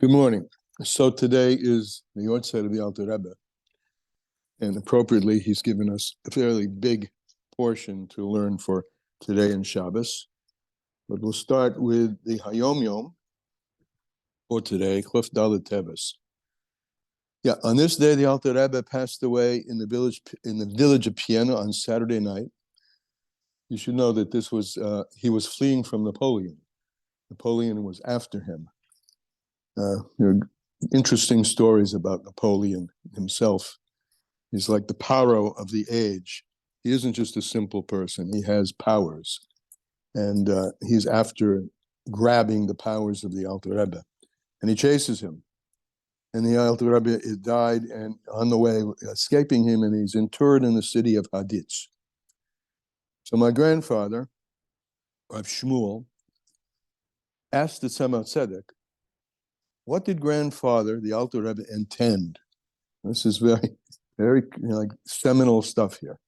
Good morning. So today is the Yortzeit of the Alter Rebbe, and appropriately, he's given us a fairly big portion to learn for today and Shabbos. But we'll start with the Hayom Yom for today, Chuf Dalet Teves. Yeah, on this day, the Alter Rebbe passed away in the village of Piena on Saturday night. You should know that this was he was fleeing from Napoleon. Napoleon was after him. There are interesting stories about Napoleon himself. He's like the Paro of the age. He isn't just a simple person. He has powers. And he's after grabbing the powers of the Alter Rebbe. And he chases him. And the Alter Rebbe died and on the way escaping him, and he's interred in the city of Haditz. So my grandfather, Rav Shmuel, asked the Tzemach Tzedek, what did grandfather, the Alter Rebbe, intend? This is very, very like seminal stuff here.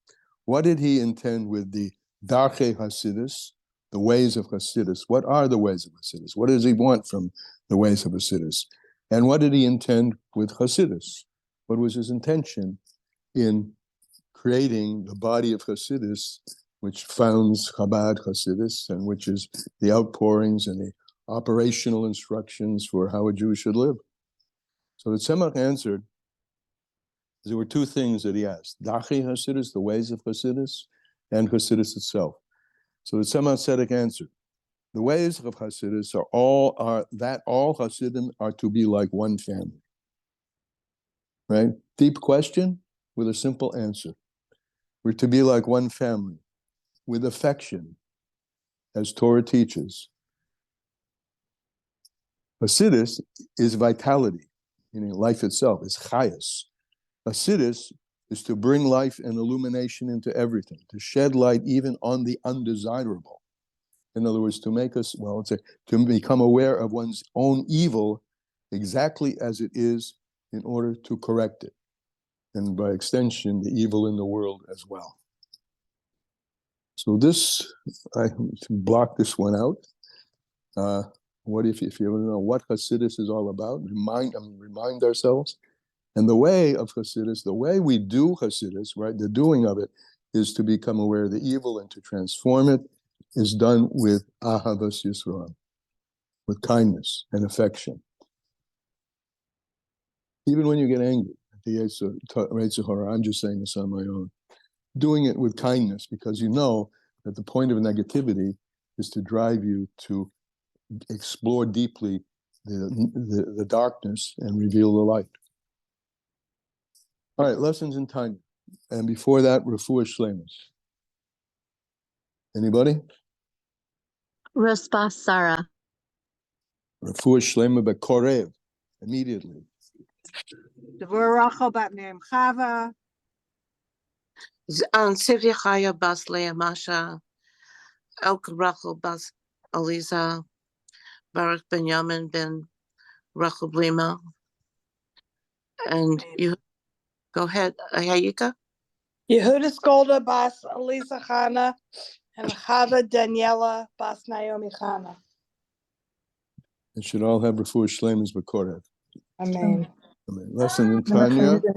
What did he intend with the Darchei Hasidus, the ways of Hasidus? What are the ways of Hasidus? What does he want from the ways of Hasidus? And what did he intend with Hasidus? What was his intention in creating the body of Hasidus, which founds Chabad Hasidus, and which is the outpourings and the operational instructions for how a Jew should live? So the Tzemach answered, there were two things that he asked: Darchei Hasidus, the ways of Hasidus, and Hasidus itself. So the Tzemach Tzedek answered, the ways of Hasidus are all Hasidim are to be like one family. Right? Deep question with a simple answer. We're to be like one family, with affection, as Torah teaches. Hasidus is vitality, meaning life itself, is chayas. Hasidus is to bring life and illumination into everything, to shed light even on the undesirable. In other words, to make us, to become aware of one's own evil exactly as it is in order to correct it. And by extension, the evil in the world as well. So this, I block this one out. What if you want to know what Hasidus is all about? Remind ourselves. And the way of Hasidus, the way we do Hasidus, right, the doing of it, is to become aware of the evil and to transform it, is done with Ahavas Yisrael, with kindness and affection. Even when you get angry, I'm just saying this on my own. Doing it with kindness, because you know that the point of negativity is to drive you to explore deeply the darkness and reveal the light. All right, lessons in Tanya. And before that, Refuah Shleimus. Anybody? Raspa Sarah. Refuah Shleima Bekorev, immediately. Devorah Rachel bat Miriam Chava. Sivya Chaya bas Leah Masha. Elk Rachel bas Aliza. Baruch Benjamin ben Rachel Blima. And you go ahead, Hayika. Yehudis Golda bas Elisa Chana. And Chava Daniela bas Naomi Chana. It should all have Refuah Shleimus Bekorev. Amen. Amen. Lesson in Tanya. Okay.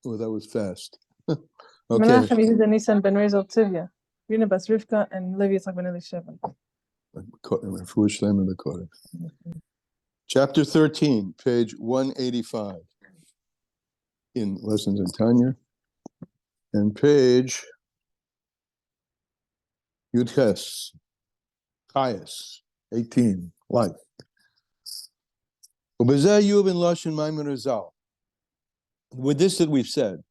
Oh, that was fast. Okay. Menachem Yehuda Nisan ben Rezel Tivya, Rina bas Rivka, and Levi Yitzchak ben Elisheva. Refuah Shleimus Bekorev. Chapter 13, page 185 in Lessons in Tanya, and page Yudches, Chayas, 18, life. With this that we've said,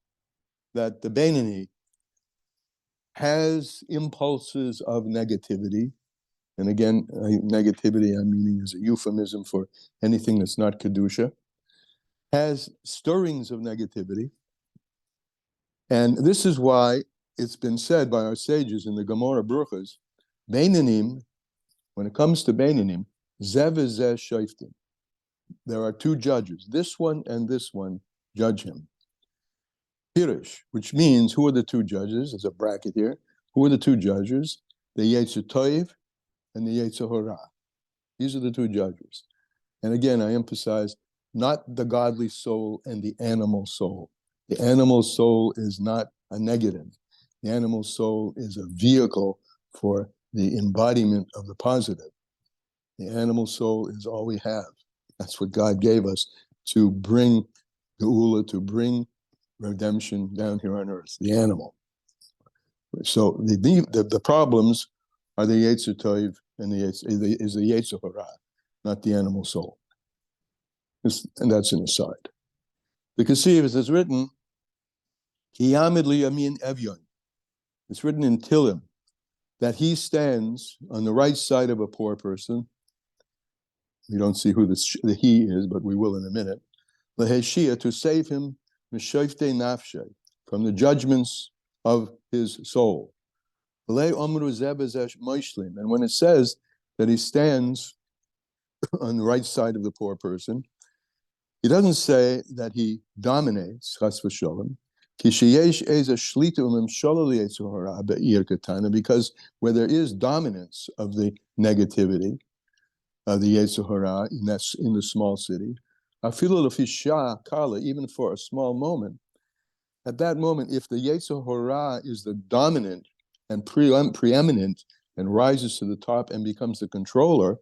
that the Beinoni has impulses of negativity, and again, negativity I'm meaning is a euphemism for anything that's not Kedusha, has stirrings of negativity. And this is why it's been said by our sages in the Gemara Bruchas, Beinonim, when it comes to Beinonim, Zev v'zeh shoftim. There are two judges. This one and this one judge him. Pirush, which means, who are the two judges? There's a bracket here. Who are the two judges? The Yetzer Tov and the Yetzer Hara. These are the two judges. And again, I emphasize not the godly soul and the animal soul. The animal soul is not a negative. The animal soul is a vehicle for the embodiment of the positive. The animal soul is all we have. That's what God gave us to bring Geula, to bring redemption down here on earth, the animal. So the problems are the Yetzer Tov and the Yetzer Hara, not the animal soul. And that's an aside. The Kesivos is written, Ki yamid li yamin evyon. It's written in Tillim that he stands on the right side of a poor person. We don't see who the he is, but we will in a minute. Leheshia, to save him, mishoifte nafshe, from the judgments of his soul. And when it says that he stands on the right side of the poor person, he doesn't say that he dominates, chas v'sholem, because where there is dominance of the negativity, of the Yetzer Hara, in the small city, even for a small moment, at that moment, if the Yetzer Hara is the dominant and preeminent and rises to the top and becomes the controller,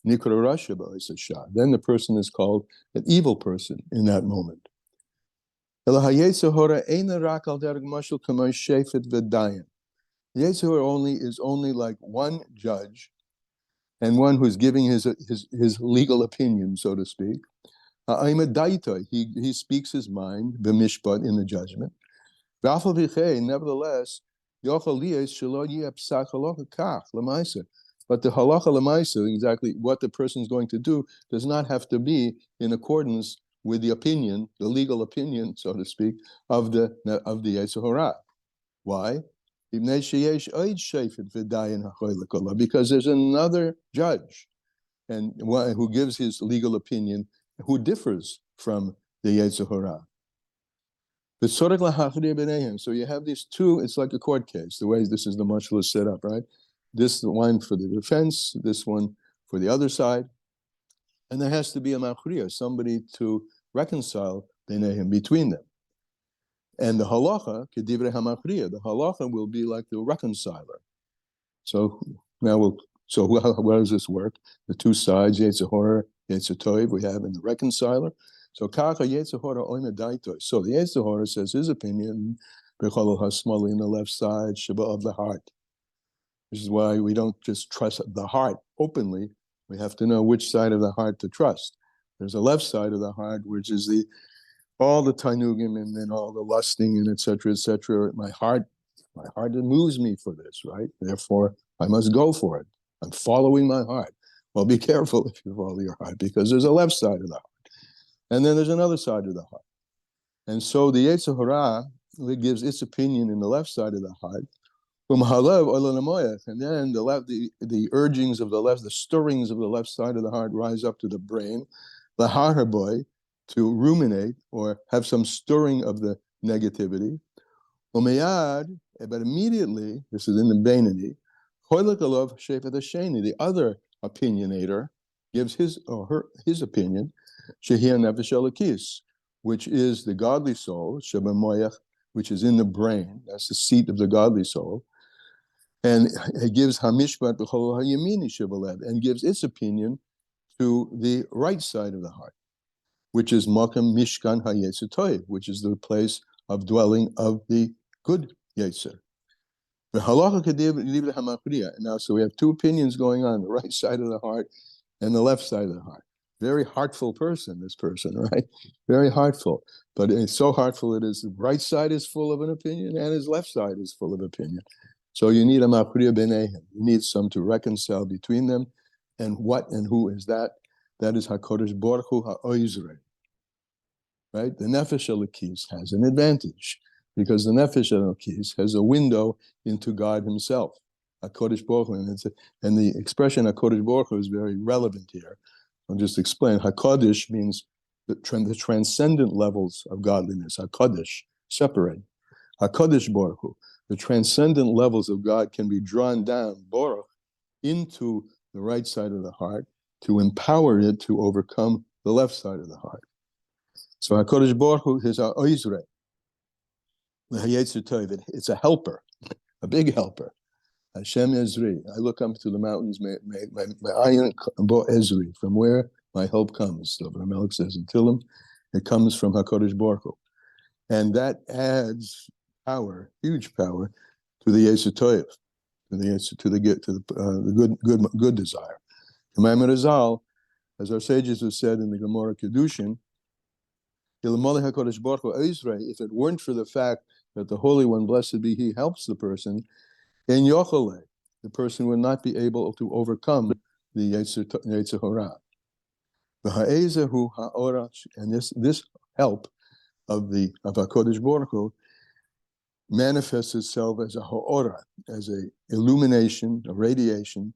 then the person is called an evil person in that moment. The Yetzer Hara is only like one judge and one who's giving his legal opinion, so to speak. He speaks his mind, b'mishpat, in the judgment. Nevertheless, but the halacha l'maisa, exactly what the person is going to do, does not have to be in accordance with the opinion, the legal opinion, so to speak, of the Yetzer Hara. Why? Because there's another judge and who gives his legal opinion, who differs from the Yetzer Hara. So you have these two, it's like a court case, the way this is the mashal is set up, right? This one for the defense, this one for the other side. And there has to be a machriya, somebody to reconcile between them. And the halacha, kedivrei hamachriya, the halacha will be like the reconciler. So now how does this work? The two sides, Yetzer Hara, Yetzer Tov, we have in the reconciler. So kaka Yetzer Hara oime daitoi. So the Yetzer Hara says his opinion, bechol hasmali, in the left side, sheba, of the heart. This is why we don't just trust the heart openly. We have to know which side of the heart to trust. There's a left side of the heart, which is all the tainugim and then all the lusting and etc. etc. My heart moves me for this, right? Therefore, I must go for it. I'm following my heart. Well, be careful if you follow your heart, because there's a left side of the heart. And then there's another side of the heart. And so the Yetzer Hara gives its opinion in the left side of the heart. And then the urgings of the left, the stirrings of the left side of the heart rise up to the brain, the boy, to ruminate or have some stirring of the negativity. But immediately, this is in the Beinani, the other opinionator gives his or her opinion, which is the godly soul, which is in the brain. That's the seat of the godly soul. And it gives hamishpat b'chol hayamini shebalev, and gives its opinion to the right side of the heart, which is makam mishkan hayetzer toiv, which is the place of dwelling of the good yetzer. Now, so we have two opinions going on: the right side of the heart and the left side of the heart. Very heartful person, this person, right? Very heartful. But it's so heartful it is the right side is full of an opinion and his left side is full of opinion. So you need a machriya b'neihem. You need some to reconcile between them. And what and who is that? That is HaKadosh Baruch Hu HaOizrei. Right? The Nefesh Elokis has an advantage because the Nefesh Elokis has a window into God himself. HaKadosh Baruch Hu. And the expression HaKadosh Baruch Hu is very relevant here. I'll just explain. HaKadosh means the transcendent levels of godliness. HaKadosh, separate. HaKadosh Baruch Hu. The transcendent levels of God can be drawn down, Baruch, into the right side of the heart to empower it to overcome the left side of the heart. So HaKadosh Baruch Hu is our Oizrei. It's a helper, a big helper. Hashem Ezri. I look up to the mountains, my ayin bo Ezri, from where my help comes. So the Melech says in Tillim, it comes from HaKadosh Baruch Hu. And that adds power, huge power, to the Yetzer Toyev, to the good desire. Kamman Rizal, as our sages have said in the Gemara Kedushin, if it weren't for the fact that the Holy One, blessed be He, helps the person, in Yochale, the person would not be able to overcome the Yetzer Hara. And this help of HaKadosh Baruch Hu manifests itself as a ha'ora, as a illumination, a radiation,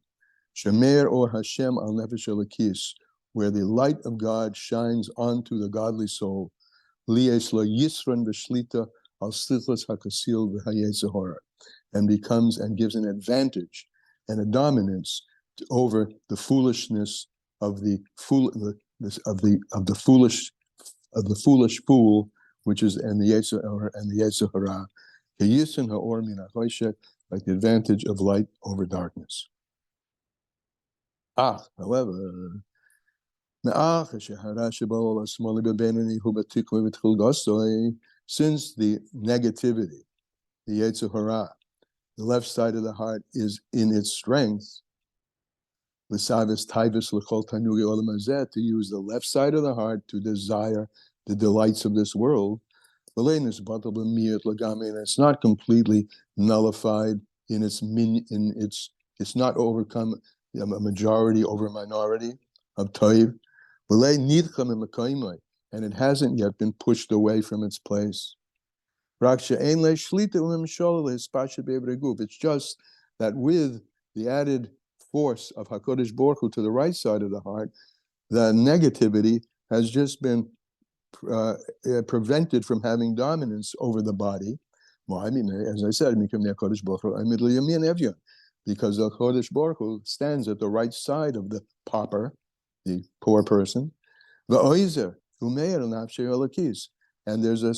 shemer or Hashem al nefesh elokis, where the light of God shines onto the godly soul, li'es lo yisron v'shlita al slichos hakasil v'hayetzer hara, and becomes and gives an advantage and a dominance over the foolishness of the foolish fool, which is and the Yetzer Hara, like the advantage of light over darkness. However, since the negativity, the Yetzer Hara, the left side of the heart, is in its strength, to use the left side of the heart to desire the delights of this world, and it's not completely nullified it's not overcome a majority over a minority of toiv, and it hasn't yet been pushed away from its place. It's just that with the added force of HaKadosh Baruch Hu to the right side of the heart, the negativity has just been prevented from having dominance over the body. Well, as I said, because the HaKadosh Baruch Hu stands at the right side of the pauper, the poor person, and there's a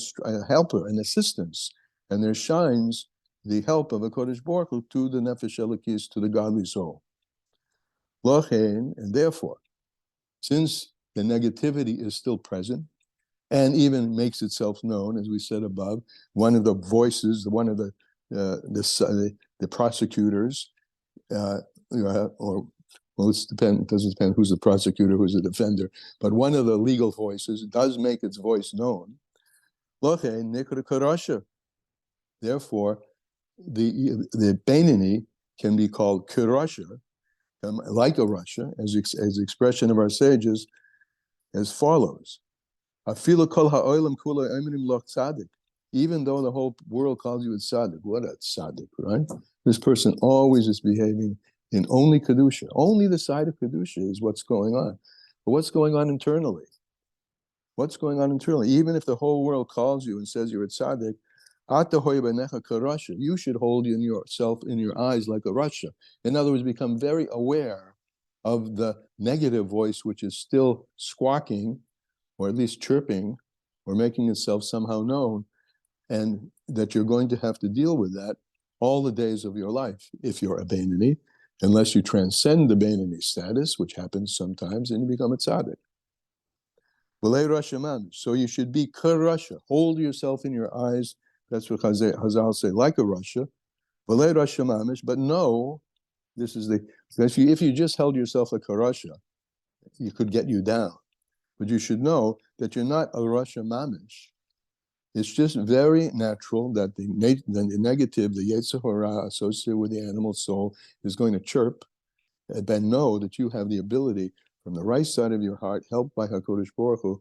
helper, an assistance, and there shines the help of HaKadosh Baruch Hu to the nefesh elokis, to the godly soul. And therefore, since the negativity is still present and even makes itself known, as we said above, one of the voices, one of the prosecutors, it doesn't depend who's the prosecutor, who's the defender, but one of the legal voices does make its voice known. Therefore, the Beinoni can be called Kirasha, like a Russia, as the expression of our sages, as follows. Even though the whole world calls you a tzaddik, what a tzaddik, right? This person always is behaving in only Kedusha. Only the side of Kedusha is what's going on. But what's going on internally? What's going on internally? Even if the whole world calls you and says you're a tzaddik, you should hold yourself in your eyes like a Russia. In other words, become very aware of the negative voice which is still squawking, or at least chirping, or making itself somehow known, and that you're going to have to deal with that all the days of your life if you're a Beinoni, unless you transcend the Beinoni status, which happens sometimes, and you become a tzaddik. So you should be Rasha. Hold yourself in your eyes. That's what Chazal say, like a Rasha. But no, if you just held yourself like a Rasha, you could get you down. But you should know that you're not a Rasha Mamish. It's just very natural that the negative, the Yetzer Hara associated with the animal soul, is going to chirp, but know that you have the ability from the right side of your heart, helped by HaKadosh Baruch Hu,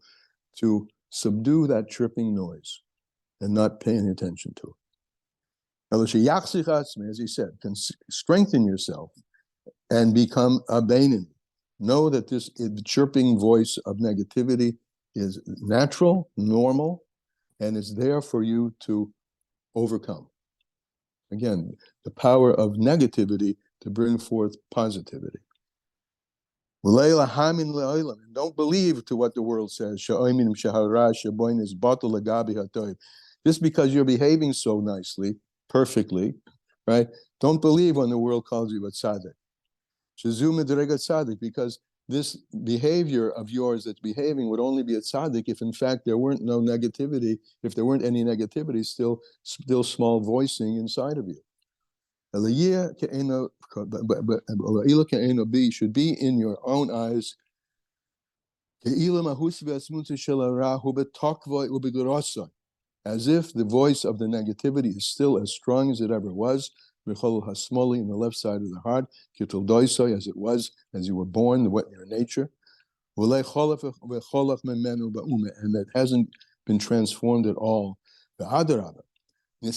to subdue that chirping noise and not pay any attention to it. As he said, strengthen yourself and become a Beinoni. Know that this chirping voice of negativity is natural, normal, and is there for you to overcome. Again, the power of negativity to bring forth positivity. And don't believe to what the world says. Just because you're behaving so nicely, perfectly, right? Don't believe when the world calls you a tzaddik. Because this behavior of yours that's behaving would only be a tzaddik if in fact there weren't no negativity, if there weren't any negativity, still small voicing inside of you. Should be in your own eyes as if the voice of the negativity is still as strong as it ever was, in the left side of the heart, as it was as you were born, your nature, and that hasn't been transformed at all. As he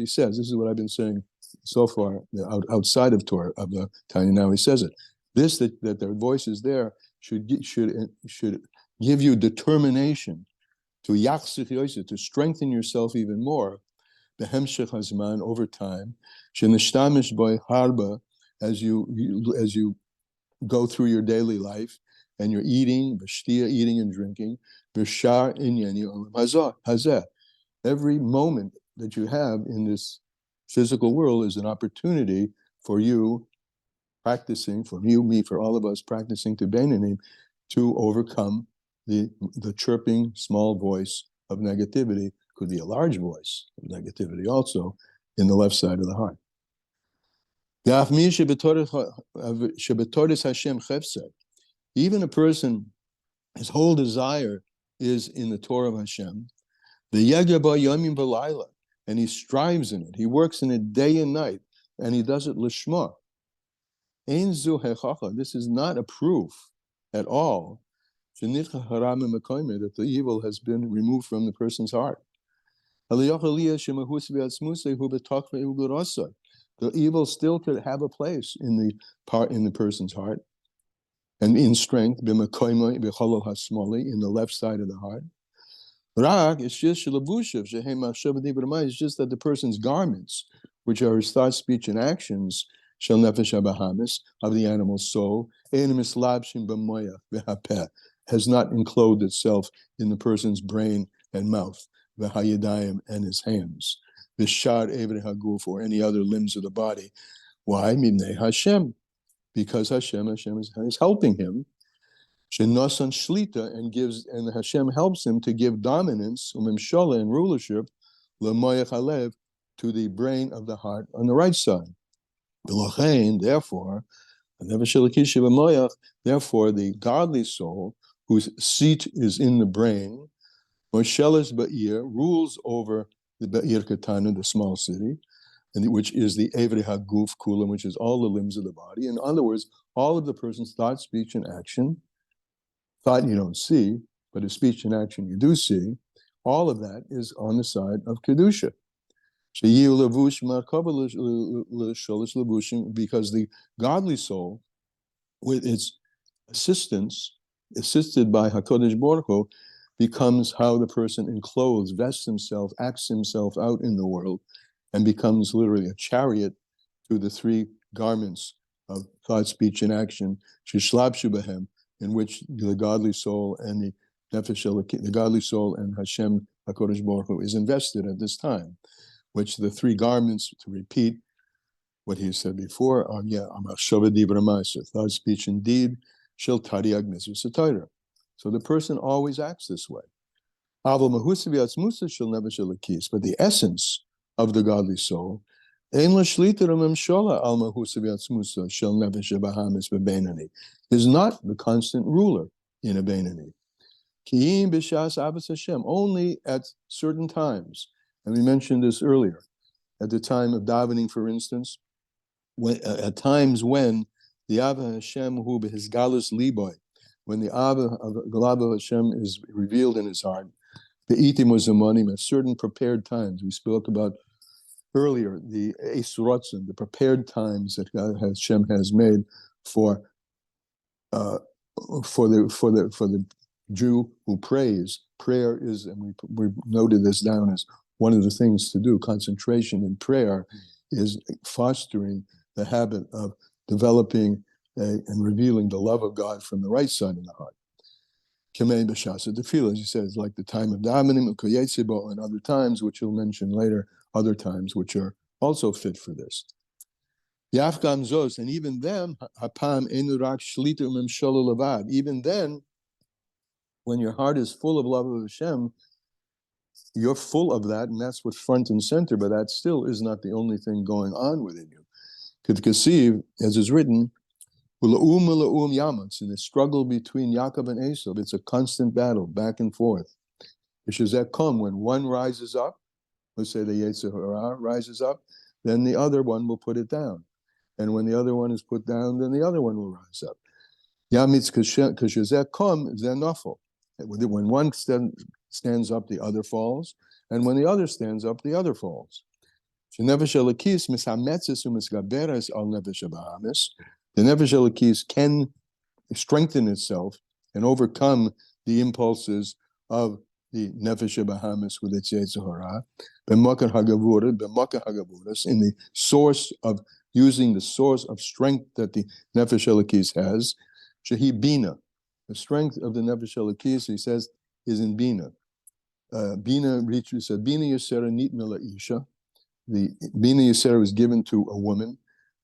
says, this is what I've been saying so far outside of Torah, of the Tanya. Now he says it. That their voice is there should give you determination to strengthen yourself even more. Over time, as you go through your daily life and you're eating and drinking. Every moment that you have in this physical world is an opportunity for you practicing, for you, me, for all of us practicing to Beinanim, to overcome the chirping small voice of negativity. Could be a large voice of negativity also in the left side of the heart. Even a person, his whole desire is in the Torah of Hashem, and he strives in it. He works in it day and night, and he does it lishma. This is not a proof at all that the evil has been removed from the person's heart. The evil still could have a place in the person's heart, and in strength, in the left side of the heart. It's just that the person's garments, which are his thoughts, speech, and actions, of the animal soul, has not enclosed itself in the person's brain and mouth, and his hands, or any other limbs of the body. Why? Hashem. Because Hashem is helping him. Shenosan shlita, and Hashem helps him to give dominance, umimshala, and rulership, lemoyach halev, to the brain of the heart on the right side. Therefore, the godly soul, whose seat is in the brain, Mosheles Ba'ir, rules over the Ba'ir Katana, the small city, and which is the Evri Haguf Kulam, which is all the limbs of the body. In other words, all of the person's thought, speech, and action. Thought you don't see, but his speech and action you do see. All of that is on the side of Kedusha. Because the godly soul, with its assistance, assisted by HaKadosh Baruch Hu, becomes how the person encloses, vests himself, acts himself out in the world, and becomes literally a chariot to the three garments of thought, speech, and action, Shishlabshu Behem, in which the godly soul and the godly soul and Hashem HaKadosh Baruch Hu is invested at this time, which the three garments, to repeat what he said before, are thought, speech, and deed, shel tariag mitzvah satayra. So the person always acts this way. But the essence of the godly soul is not the constant ruler in a Beinani. Only at certain times. And we mentioned this earlier. At the time of davening, for instance, at times when the Ava Hashem hu b'his galus liboy, when the Ava of Galava Hashem is revealed in his heart, the itim was amonim at certain prepared times. We spoke about earlier the Esurotzen, the prepared times that Hashem has made for the Jew who prays. Prayer is, and we noted this down as one of the things to do. Concentration in prayer is fostering the habit of developing and revealing the love of God from the right side of the heart. Kamman b'shasa tefillah, as he says, like the time of davening, and other times, which he'll mention later, other times which are also fit for this. Yafgam zos, and even then, hapam enurak shlita umemshala levad. Even then, when your heart is full of love of Hashem, you're full of that, and that's what's front and center. But that still is not the only thing going on within you. K'tkasiv, as is written, yamatz, in the struggle between Yaakov and Esau, it's a constant battle, back and forth. When one rises up, let's say the Yetzer Hara rises up, then the other one will put it down. And when the other one is put down, then the other one will rise up. Yamitz k'shezeh kom zeh nafel. When one stands up, the other falls. And when the other stands up, the other falls. Shenevesh elokis misametzes umisgaberes al nefesh habahamis. The nefesh elokis can strengthen itself and overcome the impulses of the nefesh habahamis with its Yetzer Hara. B'makar hagavuras, in the source of using the source of strength that the nefesh elokis has. Shehi bina, the strength of the nefesh elokis, he says, is in bina. Bina reaches bina yasera nitna la'isha. The bina yasera is given to a woman.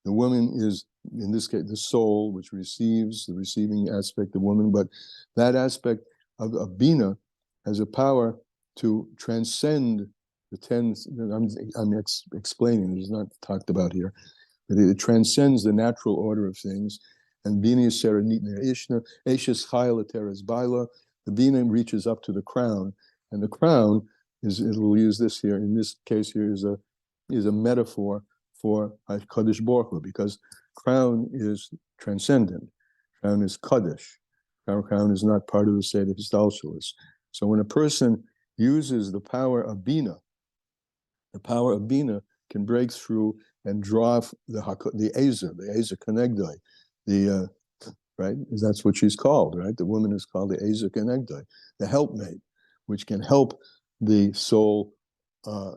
The woman is, in this case, the soul, which receives, the receiving aspect of woman. But that aspect of bina has a power to transcend the 10. I'm explaining, it's not talked about here, but it transcends the natural order of things. And bina yasera nitna ishna, eshes chayil ateres baila. The bina reaches up to the crown, and the crown is, we'll use this here, in this case here, is a metaphor for Kadosh Baruch Hu, because crown is transcendent. Crown is Kaddish. Crown is not part of the Seder Histalshalis. So when a person uses the power of Bina can break through and draw the Ezer Kenegdai, right? That's what she's called, right? The woman is called the Ezer Kenegdai, the helpmate, which can help the soul,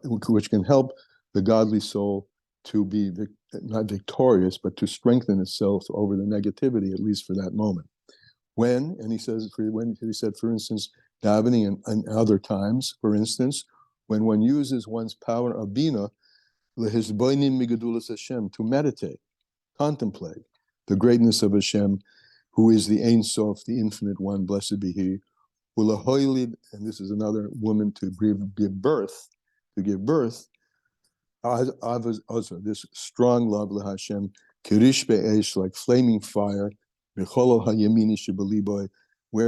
which can help the godly soul to be not victorious, but to strengthen itself over the negativity, at least for that moment. And he said, for instance, davening and other times, for instance, when one uses one's power of Bina, to meditate, contemplate the greatness of Hashem, who is the Ein Sof, the Infinite One, blessed be He, and this is another woman to give birth, this strong love to Hashem, kirish be'esh, like flaming fire, where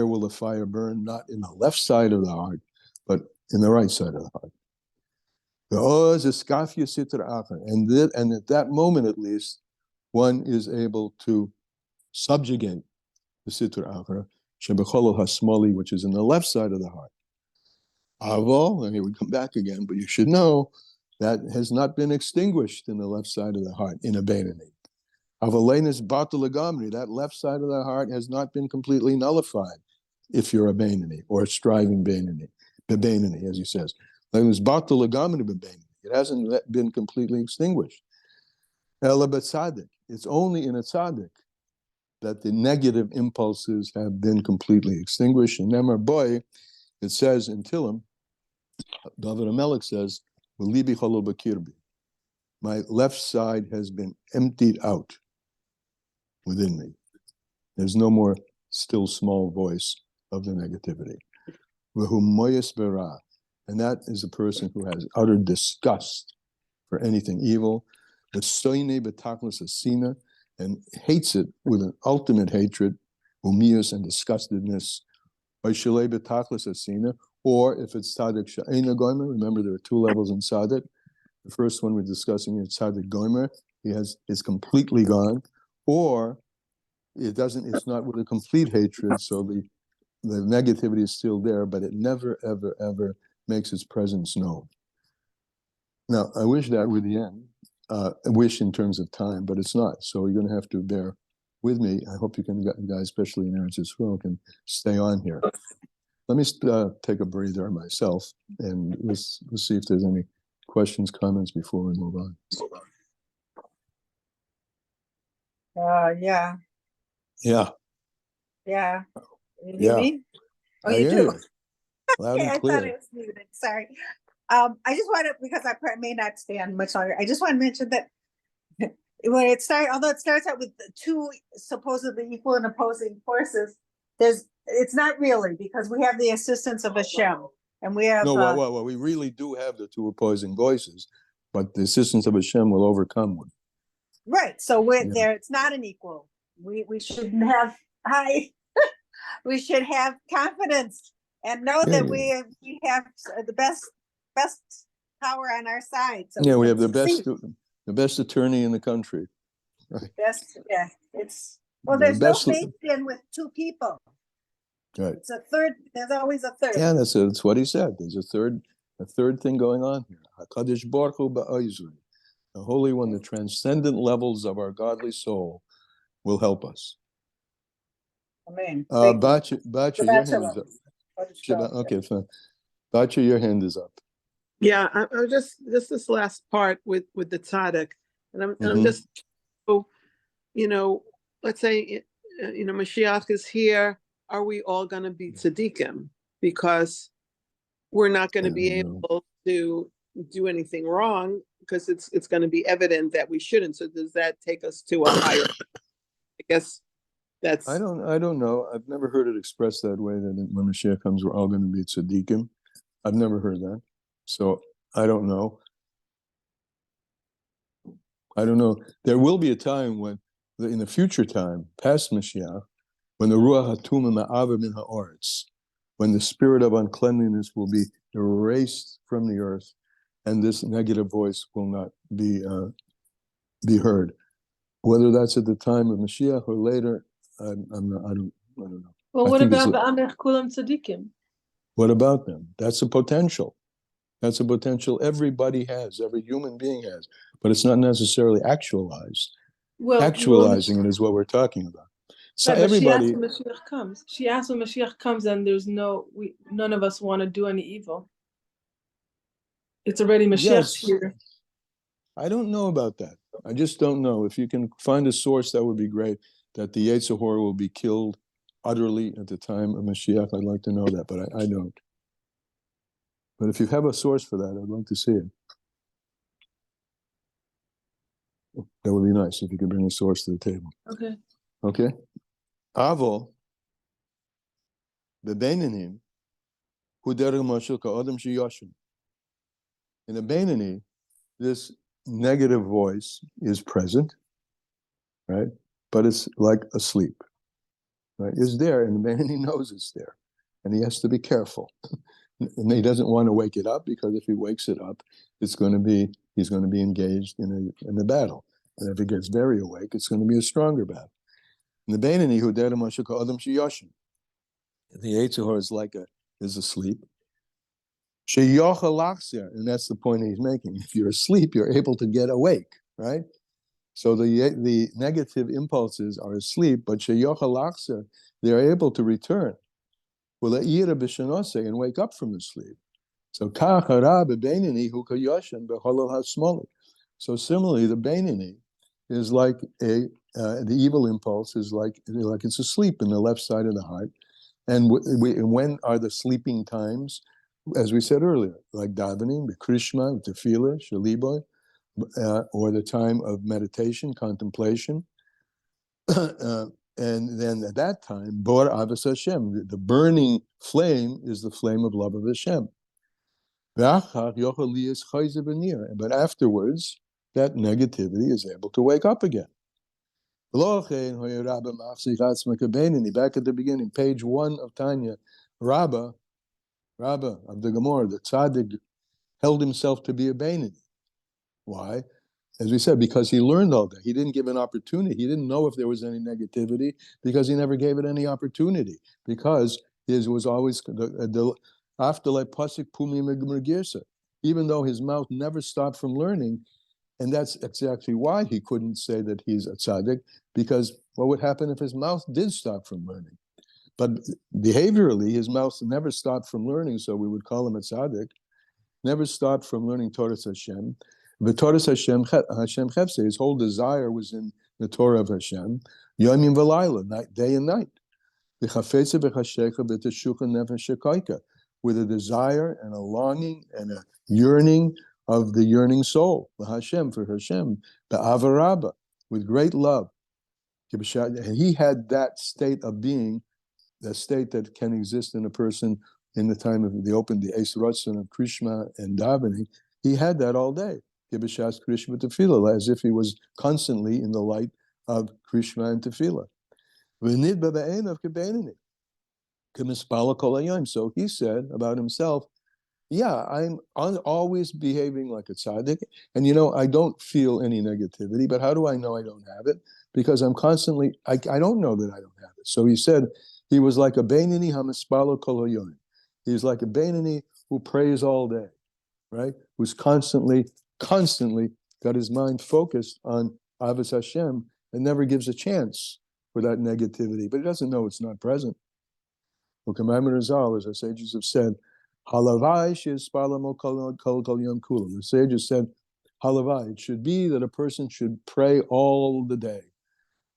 will the fire burn? Not in the left side of the heart, but in the right side of the heart. And at that moment, at least, one is able to subjugate the Sitra Achra, Shebecholol Hasmali, which is in the left side of the heart. Aval, and here we come back again, but you should know that has not been extinguished in the left side of the heart in a Beinani. Avalenis Batalagamri, that left side of the heart has not been completely nullified if you're a Beinani or a striving Beinani, as he says. It hasn't been completely extinguished. It's only in a tzaddik that the negative impulses have been completely extinguished. In Nemar Boy, it says in Tillim, David HaMelech says, "Libi chalo b'kirbi." My left side has been emptied out within me. There's no more still small voice of the negativity. And that is a person who has utter disgust for anything evil, and hates it with an ultimate hatred, umius and disgustedness. Or if it's tzaddik she'eina gomer, remember there are two levels in tzaddik. The first one we're discussing is tzaddik gomer. Is completely gone, or it's not with a complete hatred, so the negativity is still there, but it never, ever, ever makes its presence known. Now, I wish that were the end. I wish in terms of time, but it's not. So you're going to have to bear with me. I hope you guys, especially in Eretz Yisrael, can stay on here. Let me take a breather myself, and let's see if there's any questions, comments before we move on. Yeah, Yeah, yeah. You hear yeah. me? Oh, I you hear do? you. Loud Okay, and I thought clear. it was muted. Sorry. I just want to, because may not stay on much longer. I just want to mention that when it starts, although it starts out with the two supposedly equal and opposing forces, it's not really, because we have the assistance of Hashem, and we have No, well, we really do have the two opposing voices, but the assistance of Hashem will overcome one. right. So we're Yeah. there. It's not an equal. We should have high. We should have confidence and know Yeah, that we have the best power on our side. So yeah, we can have succeed. the best attorney in the country. Right. Best, yeah. It's well, The there's no best, faith in with two people. right. It's a third. There's always a third. Yeah, that's what he said. There's a third thing going on here. HaKadosh Baruch Hu ba'ozri. The Holy One, the transcendent levels of our godly soul will help us. Amen. Bacha, your Shabbat hand is shalom. up. Okay, fine. Bacha, your hand is up. Yeah, I just this last part with the tzaddik, and I'm Mhm. just, so, let's say, Mashiach is here. Are we all going to be tzaddikim? Because we're not going to be able to do anything wrong, because it's going to be evident that we shouldn't. So does that take us to a higher? I guess that's. I don't know. I've never heard it expressed that way, that when Mashiach comes, we're all going to be tzaddikim. I've never heard that. So I don't know. There will be a time when, in the future time, past Mashiach, when the Ruach HaTumah Ma'ava min ha'aretz, when the spirit of uncleanliness will be erased from the earth, and this negative voice will not be heard. Whether that's at the time of Mashiach or later, I don't know. Well, I what think about Ba'amech Kulam Tzadikim? What about them? That's a potential. That's a potential everybody has, every human being has, but it's not necessarily actualized. Well, Actualizing it is what we're talking about. So right, but she asked everybody, when Mashiach comes. She asked when Mashiach comes, and none of us want to do any evil. It's already Mashiach's yes, here. I don't know about that. I just don't know. If you can find a source, that would be great, that the Yetzer Hora will be killed utterly at the time of Mashiach. I'd like to know that, but I don't. But if you have a source for that, I'd like to see it. That would be nice if you could bring a source to the table. Okay. Okay? Avo, b'beinanim, hu derech mashil ka'adam sheyoshin. In a Beinani, this negative voice is present, right? But it's like asleep, right? It's there, and the Beinani knows it's there, and he has to be careful. And he doesn't want to wake it up, because if he wakes it up, he's going to be engaged in a battle. And if he gets very awake, it's going to be a stronger battle. And the Beinani, who derech mashil ka'adam sheyoshin. The Yetzer Hora is asleep. And that's the point he's making. If you're asleep, you're able to get awake, right? So the negative impulses are asleep, but they're able to return. And wake up from the sleep. So so similarly, the Beinani is like the evil impulse is like it's asleep in the left side of the heart. And when are the sleeping times? As we said earlier, like davening, the krishma, the tefillah, shaliboy, or the time of meditation, contemplation. And then at that time, bor avos Hashem, the burning flame is the flame of love of Hashem. But afterwards, that negativity is able to wake up again. Back at the beginning, page 1 of Tanya, Rabbah of the Gemara, the tzaddik, held himself to be a Beinani. Why? As we said, because he learned all that. He didn't give an opportunity. He didn't know if there was any negativity, because he never gave it any opportunity. Because his was always afterlife pasik pumi megirsa. Even though his mouth never stopped from learning, and that's exactly why he couldn't say that he's a tzaddik, because what would happen if his mouth did stop from learning? But behaviorally, his mouth never stopped from learning, so we would call him a tzaddik. Never stopped from learning Torah Hashem. But Torah Hashem Chefse, his whole desire was in the Torah of Hashem, yomim v'layla, night, day and night. With a desire and a longing and a yearning of the yearning soul, Hashem, for Hashem, be'avarabba, with great love. And he had that state of being, the state that can exist in a person in the time of the Eis Ratzon of Krishma and davening. He had that all day, as if he was constantly in the light of Krishma and Tefillah. So he said about himself, yeah, I'm always behaving like a tzaddik, and I don't feel any negativity, but how do I know I don't have it? Because I'm constantly, I don't know that I don't have it. So he said he was like a Beinani hamispalo kol hayoim. He's like a Beinani who prays all day, right? Who's constantly got his mind focused on Avos Hashem and never gives a chance for that negativity, but he doesn't know it's not present. Well, Kamman as our sages have said, Halavai she'isparlamo kol yom kula. The sages said, Halavai, it should be that a person should pray all the day.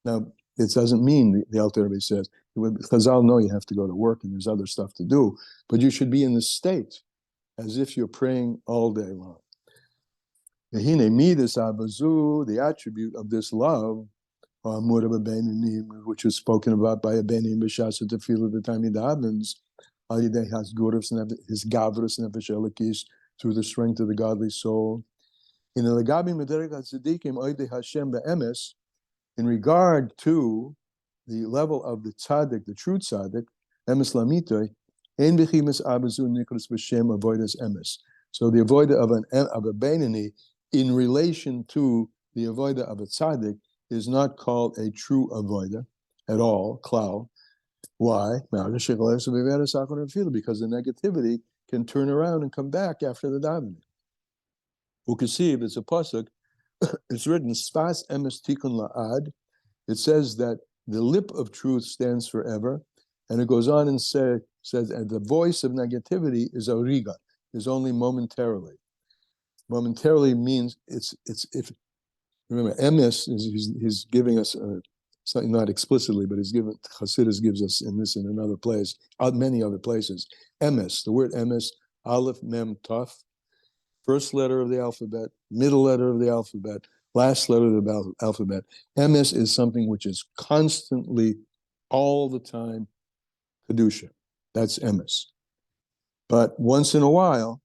Now, it doesn't mean, the Alter Rebbe says, Chazal know you have to go to work and there's other stuff to do, but you should be in the state as if you're praying all day long. The attribute of this love, which was spoken about by a Beinani b'shas tefillah the time he davens, his gavrus nefesh elokis, through the strength of the godly soul. In the legabi mederek hatzadikim oidei Hashem be'emes, in regard to the level of the tzaddik, the true tzaddik, emes lamitoy, ein bechimis abazu nikras b'shem avodas emes. So the avodah of a Beinani in relation to the avodah of a tzaddik is not called a true avodah at all, klal. Why? Because the negativity can turn around and come back after the davening. Ukasiv, it's a pasuk. It's written Sfas emes tikun la'ad. It says that the lip of truth stands forever, and it goes on and says, and the voice of negativity is origa, is only momentarily. Momentarily means it's if. Remember, emes he's giving us something, not explicitly, but Chassidus gives us in this in another place, many other places. Emes, the word emes, aleph mem taf, first letter of the alphabet, middle letter of the alphabet, last letter of the alphabet. Emes is something which is constantly, all the time, kedusha. That's emes. But once in a while,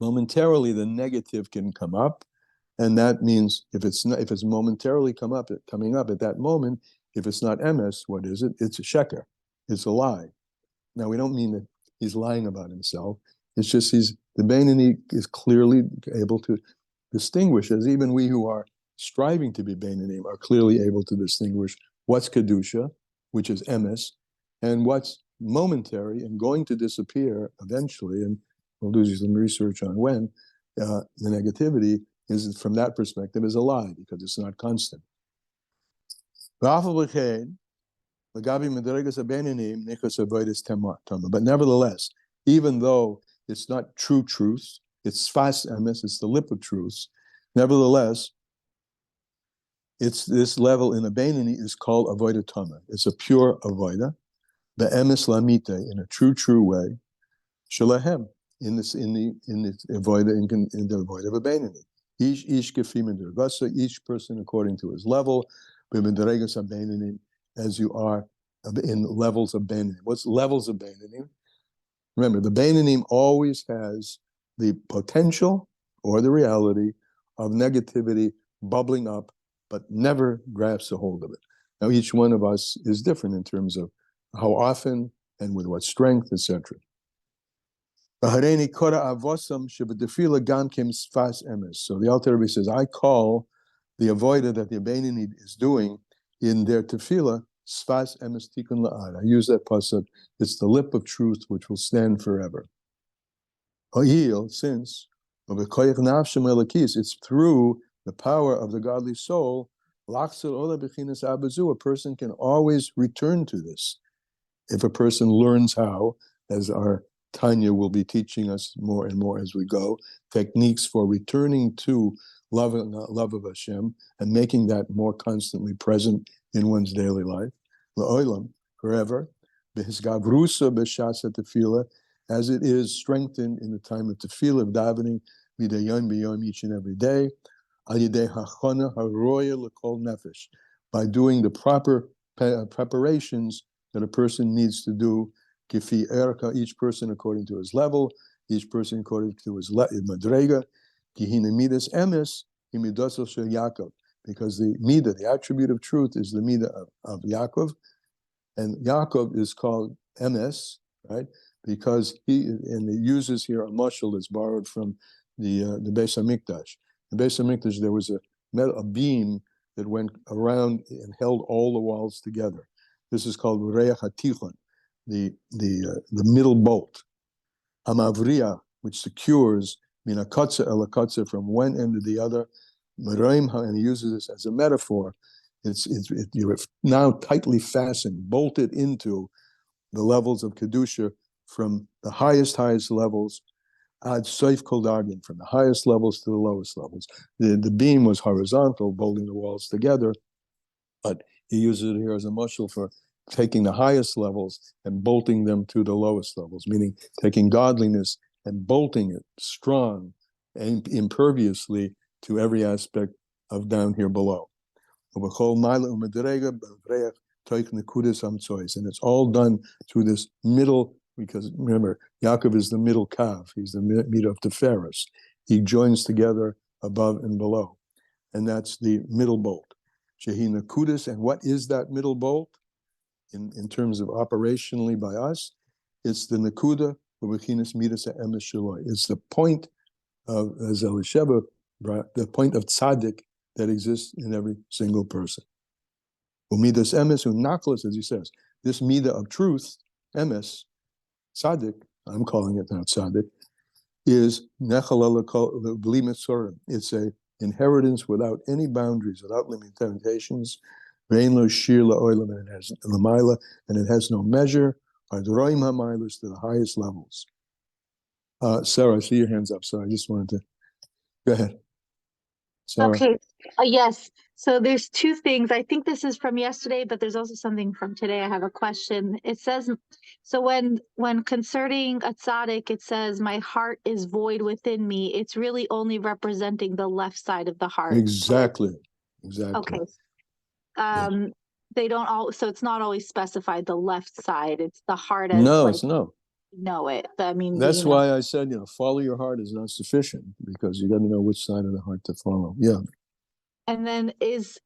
momentarily, the negative can come up. And that means if it's momentarily coming up at that moment, if it's not emes, what is it? It's a sheker. It's a lie. Now, we don't mean that he's lying about himself. It's just the Beinani is clearly able to distinguish, as even we who are striving to be Beinani are clearly able to distinguish what's kedusha, which is emes, and what's momentary and going to disappear eventually. And we'll do some research on when the negativity is, from that perspective, is a lie because it's not constant. But nevertheless, even though it's not true truth, it's sfas emes, it's the lip of truth, nevertheless, it's this level in a Beinani is called avodah tama. It's a pure avodah, be'emes lamite, in a true way, shalahem, in the avodah in the avodah of a Beinani. Each person according to his level, as you are in levels of Beinani. What's levels of Beinani? Remember, the Beinani always has the potential or the reality of negativity bubbling up, but never grasps a hold of it. Now, each one of us is different in terms of how often and with what strength, etc. So the Alter Rebbe says, I call the avodah that the Beinani is doing in their tefillah, sfas emes tikun la'ad. I use that pasuk. It's the lip of truth which will stand forever. Since it's through the power of the godly soul, a person can always return to this. If a person learns how, as our Tanya will be teaching us more and more as we go, techniques for returning to love of Hashem, and making that more constantly present in one's daily life. La'olam, forever. B'hisgavrusa b'shas tefillah, as it is strengthened in the time of tefillah, of davening, midayom b'yom, each and every day. Al yidei hachana haroya l'kol nefesh, by doing the proper preparations that a person needs to do. Kifi erka, each person according to his level, each person according to his madrega. Kihina midas emes, imidaso shel Yaakov, because the midah, the attribute of truth, is the midah of Yaakov, and Yaakov is called emes, right? Because and it uses here a mashal that's borrowed from the Beis Hamikdash. The Beis Hamikdash, there was a beam that went around and held all the walls together. This is called Reach HaTichon, the middle bolt. Amavriya, which secures mina katza el katza, from one end to the other. And he uses this as a metaphor. You're now tightly fastened, bolted into the levels of kedusha, from the highest levels, ad seif kol dargin, from the highest levels to the lowest levels. The beam was horizontal, bolting the walls together, but he uses it here as a mashal for taking the highest levels and bolting them to the lowest levels, meaning taking godliness and bolting it strong and imperviously to every aspect of down here below. And it's all done through this middle, because remember, Yaakov is the middle kav. He's the middle of Teves. He joins together above and below. And that's the middle bolt. Shehi Nakudis, and what is that middle bolt? In terms of operationally by us, it's the Nakuda, it's the point of, as Elisheva, the point of tzaddik that exists in every single person. Umidas emes unaklas, as he says, this midah of truth, emes, tzaddik, I'm calling it now tzaddik, is it's a inheritance without any boundaries, without limitations. And it has lamaila, and it has no measure. To the highest levels. Sarah, I see your hands up, so I just wanted to go ahead. Sarah. Okay. Yes. So there's two things. I think this is from yesterday, but there's also something from today. I have a question. It says, so when concerning a tzaddik, it says, "My heart is void within me." It's really only representing the left side of the heart. Exactly. Okay. They don't all. So it's not always specified the left side. It's the heart as No, like, it's no. know it. I mean, That's why I said, follow your heart is not sufficient, because you got to know which side of the heart to follow. Yeah. And then if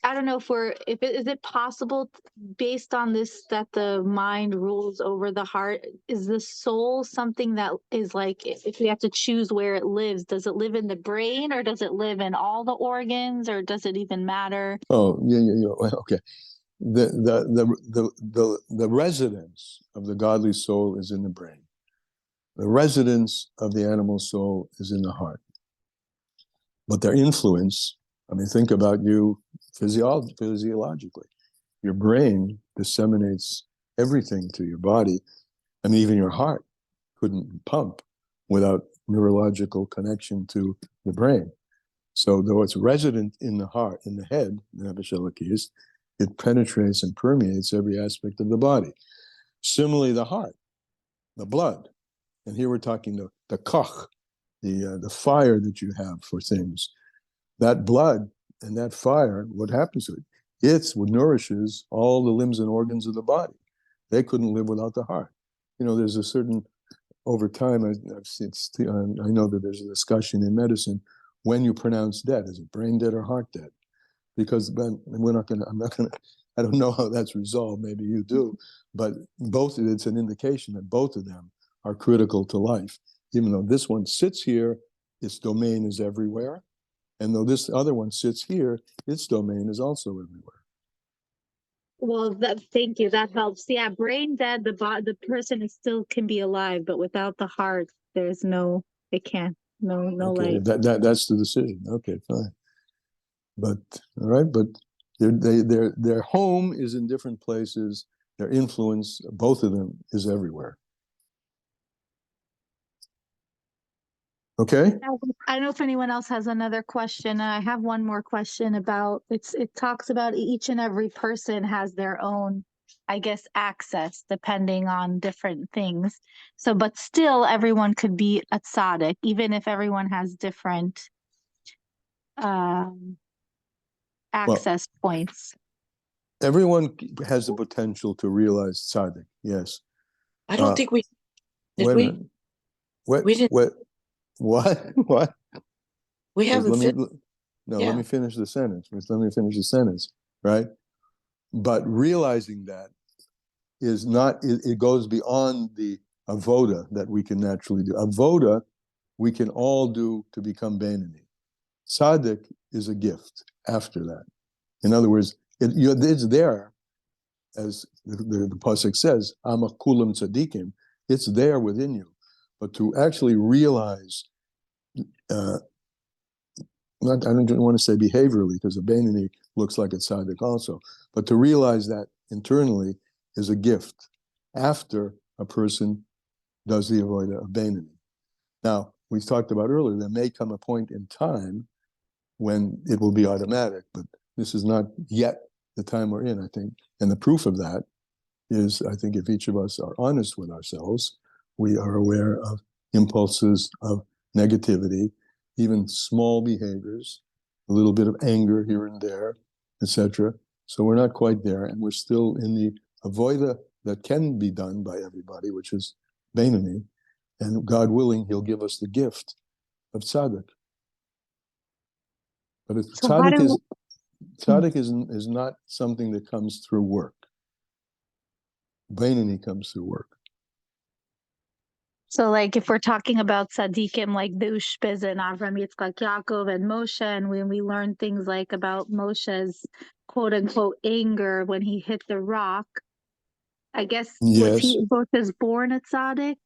I don't know is it possible based on this that the mind rules over the heart? Is the soul something that is like, if we have to choose where it lives, does it live in the brain, or does it live in all the organs, or does it even matter? Oh, yeah. Okay. The residence of the godly soul is in the brain. The residence of the animal soul is in the heart. But their influence, I mean, think about you physiologically. Your brain disseminates everything to your body. I mean, even your heart couldn't pump without neurological connection to the brain. So though it's resident in the heart, in the head, the Nefesh Elokis, it penetrates and permeates every aspect of the body. Similarly, the heart, the blood. And here we're talking the koch, the fire that you have for things. That blood and that fire, what happens to it? It's what nourishes all the limbs and organs of the body. They couldn't live without the heart. There's a certain, over time, I've seen, I know that there's a discussion in medicine, when you pronounce dead, is it brain dead or heart dead? Because I don't know how that's resolved, maybe you do, but it's an indication that both of them are critical to life. Even though this one sits here, its domain is everywhere. And though this other one sits here, its domain is also everywhere. Well, thank you. That helps. Yeah, brain dead, the person can be alive, but without the heart, there's no Okay, life. that's the decision. Okay, fine. But all right, but their home is in different places. Their influence, both of them, is everywhere. Okay? I don't know if anyone else has another question. I have one more question about it talks about each and every person has their own, I guess, access depending on different things. So, but still everyone could be a tzaddik, even if everyone has different Well, access points. everyone has the potential to realize tzaddik, yes. I don't Uh, think we Wait did. a We minute. What? we didn't. What? What? We Just haven't let me said. no, Yeah. let me finish the sentence. Just let me finish the sentence, right? But realizing that is not, it goes beyond the avoda that we can naturally do. Avoda we can all do to become Beinoni. Tzaddik is a gift after that. In other words, it's there, as the pasuk says, "Ama kulam tzaddikim." It's there within you, but to actually realize, I don't want to say behaviorally, because a Beinoni looks like a tzaddik also, but to realize that internally is a gift after a person does the avodah of Beinoni. Now, we talked about earlier, there may come a point in time when it will be automatic, but this is not yet the time we're in, I think. And the proof of that is, I think, if each of us are honest with ourselves, we are aware of impulses of negativity, even small behaviors, a little bit of anger here and there, etc. So we're not quite there, and we're still in the avoida that can be done by everybody, which is Beinoni, and God willing, He'll give us the gift of tzaddik. But So how do tzaddik is not something that comes through work. Beinoni comes through work. So, like, if we're talking about tzaddikim like the Ushpiz and Avram, Yitzchak, Yaakov, and Moshe, and when we learn things like about Moshe's quote unquote anger when he hit the rock, I guess Yes. Moshe's born a tzaddik?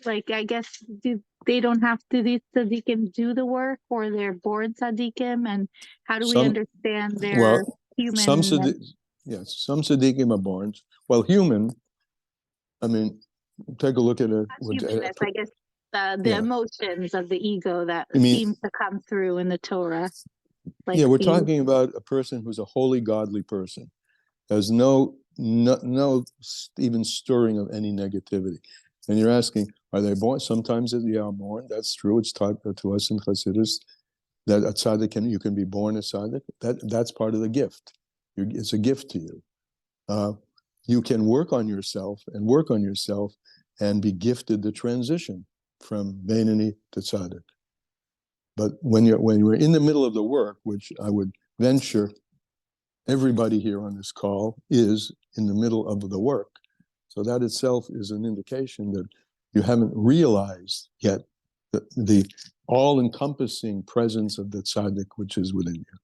Like, I guess these tzaddikim do the work, or they're born tzaddikim, and how do we Some, understand their well, some human? yes, some tzaddikim are born. Well, human, I mean, take a look at Humanness, I guess, the yeah. emotions of the ego that I mean, seem to come through in the Torah. Like yeah, we're the, talking about a person who's a holy, godly person, has no even stirring of any negativity. And you're asking, are they born? Sometimes they are born. That's true. It's taught to us in Chassidus that a tzaddik you can be born a tzaddik. That's part of the gift. It's a gift to you. You can work on yourself and be gifted the transition from Beinoni to tzaddik. But when you're in the middle of the work, which I would venture everybody here on this call is in the middle of the work, so that itself is an indication that you haven't realized yet the all-encompassing presence of the tzaddik which is within you.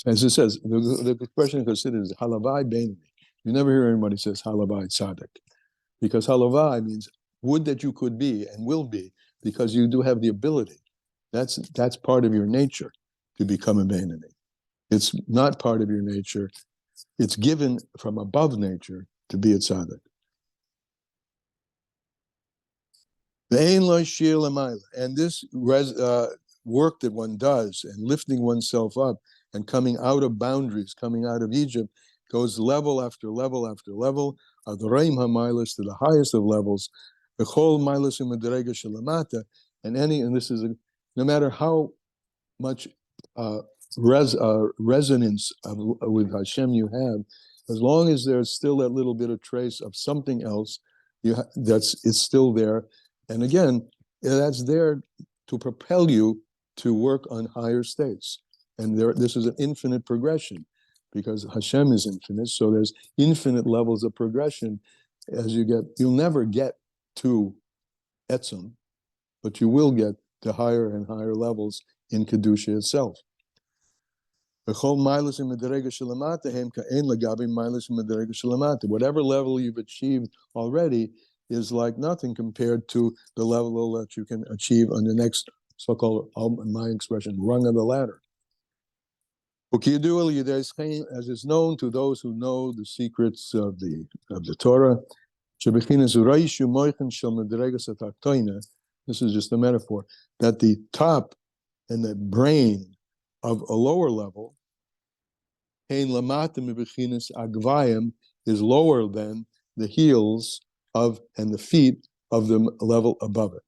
As it says, the expression considered is halavai beinoni. You never hear anybody says halavai tzaddik, because halavai means would that you could be and will be, because you do have the ability. That's part of your nature to become a Beinoni. It's not part of your nature. It's given from above nature to be a tzaddik. And this work that one does and lifting oneself up and coming out of boundaries, coming out of Egypt, goes level after level after level, Adoraim HaMailas to the highest of levels, Bechol Mailas U'Madrega Shalamata, and this is no matter how much resonance with Hashem you have, as long as there's still that little bit of trace of something else, it's still there. And again, that's there to propel you to work on higher states. And this is an infinite progression, because Hashem is infinite, so there's infinite levels of progression as you'll never get to Etzem, but you will get to higher and higher levels in Kedusha itself. Whatever level you've achieved already is like nothing compared to the level that you can achieve on the next so-called, in my expression, rung of the ladder. As is known to those who know the secrets of the Torah, This is just a metaphor, that the top and the brain of a lower level is lower than the heels of and the feet of the level above it.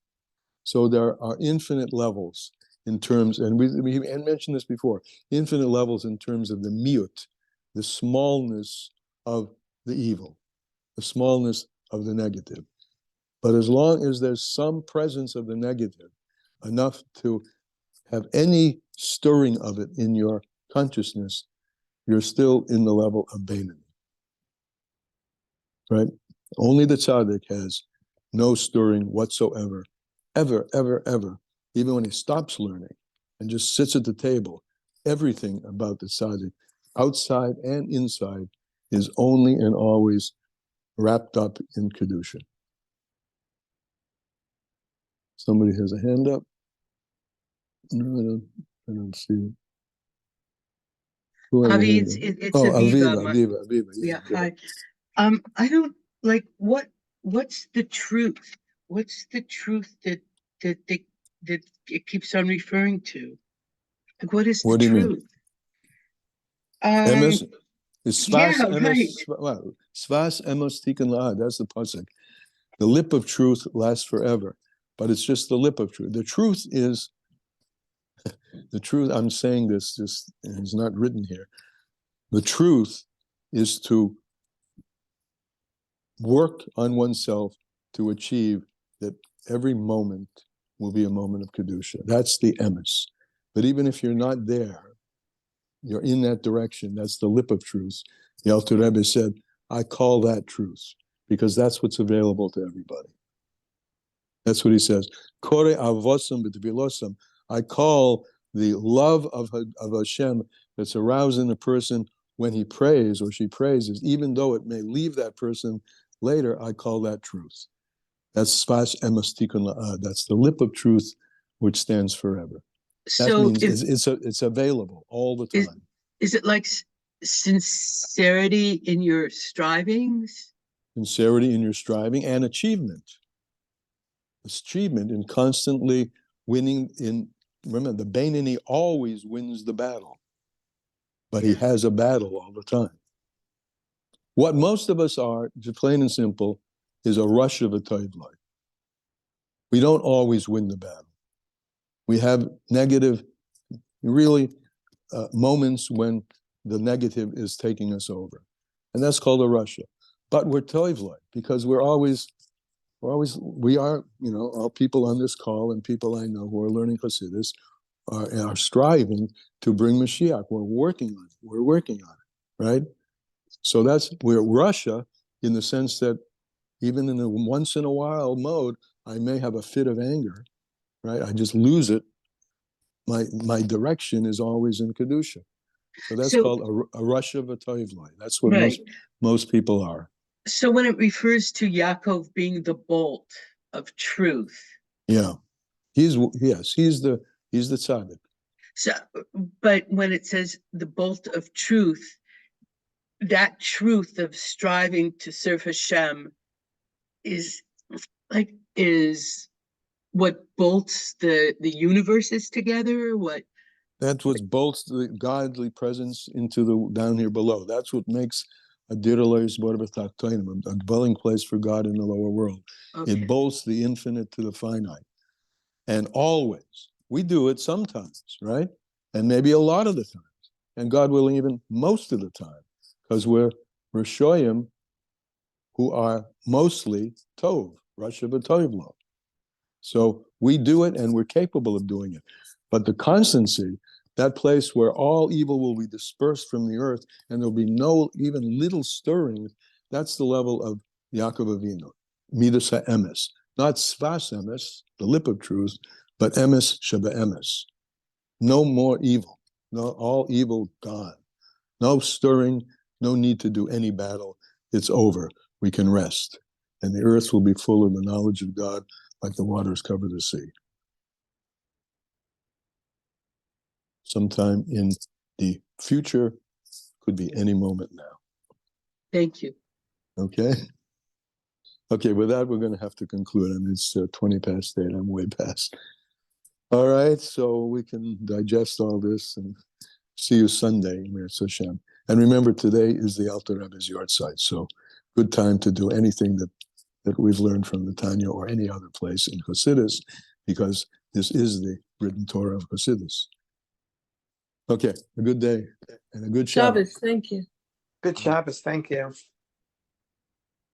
So there are infinite levels in terms, and we mentioned this before, infinite levels in terms of the miut, the smallness of the evil, the smallness of the negative. But as long as there's some presence of the negative, enough to have any stirring of it in your consciousness, you're still in the level of Beinoni. Right? Only the tzaddik has no stirring whatsoever, ever, ever, ever. Even when he stops learning and just sits at the table, everything about the tzaddik, outside and inside, is only and always wrapped up in Kedusha. Somebody has a hand up? No, I don't see it. Who has a Avi, hand it's, up? it, it's Oh, Aviva. Aviva. Yeah, go ahead. hi. I don't like what's the truth? What's the truth that it keeps on referring to? Like, what is the What do you mean? truth? Emes is Yeah, svas right. emes. Well, svas emos tikkun la'ad. That's the pasuk. The lip of truth lasts forever, but it's just the lip of truth. The truth is the truth. I'm saying this. Just it's not written here. The truth is to work on oneself to achieve that every moment will be a moment of kedusha. That's the emes. But even if you're not there, you're in that direction. That's the lip of truth. The Alter Rebbe said, I call that truth because that's what's available to everybody. That's what he says. Kore avosam b'tvilosam. I call the love of Hashem that's aroused in a person when he prays or she praises, even though it may leave that person later, I call that truth. That's sfas emes tikkun la'ad. That's the lip of truth which stands forever. That So means it's available all the time. Is it like sincerity in your strivings? Sincerity in your striving and achievement. Achievement in constantly winning in, remember, the Beinoni always wins the battle, but he has a battle all the time. What most of us are, just plain and simple, is a rush of a Teves. We don't always win the battle. We have negative, really, moments when the negative is taking us over. And that's called a Russia. But we're Teves because we are, all people on this call and people I know who are learning Hasidus are striving to bring Mashiach. We're working on it, right? So we're Russia in the sense that even in a once in a while mode, I may have a fit of anger, right? I just lose it. My direction is always in Kedusha. So that's called a rush of a Teves. That's what most people are. So when it refers to Yaakov being the bolt of truth. Yeah. He's the tzaddik. So, but when it says the bolt of truth, that truth of striving to serve Hashem is what bolts the universes together. That's what bolts the godly presence into the down here below. That's what makes a dwelling place for God in the lower world. Okay. It bolts the infinite to the finite. And always, we do it sometimes, right? And maybe a lot of the times. And God willing, even most of the time. Because we're Shoyim who are mostly Tov, Rosh Hashanah. So we do it and we're capable of doing it. But the constancy, that place where all evil will be dispersed from the earth and there'll be no even little stirring, that's the level of Yaakov Avinu, Midas HaEmes. Not Svas Emes, the lip of truth, but Emes Sheba Emes. No more evil. No, all evil gone. No stirring, no need to do any battle. It's over. We can rest. And the earth will be full of the knowledge of God like the waters cover the sea. Sometime in the future, could be any moment now. Thank you. Okay? Okay, with that, we're going to have to conclude. I mean, it's 20 past 8. I'm way past. All right, so we can digest all this and see you Sunday, Mirz Hashem. And remember, today is the Alter Rebbe's yahrzeit, so good time to do anything that we've learned from the Tanya or any other place in Hasidus, because this is the written Torah of Hasidus. Okay, a good day and a good Shabbat. Shabbos, thank you. Good Shabbos, thank you.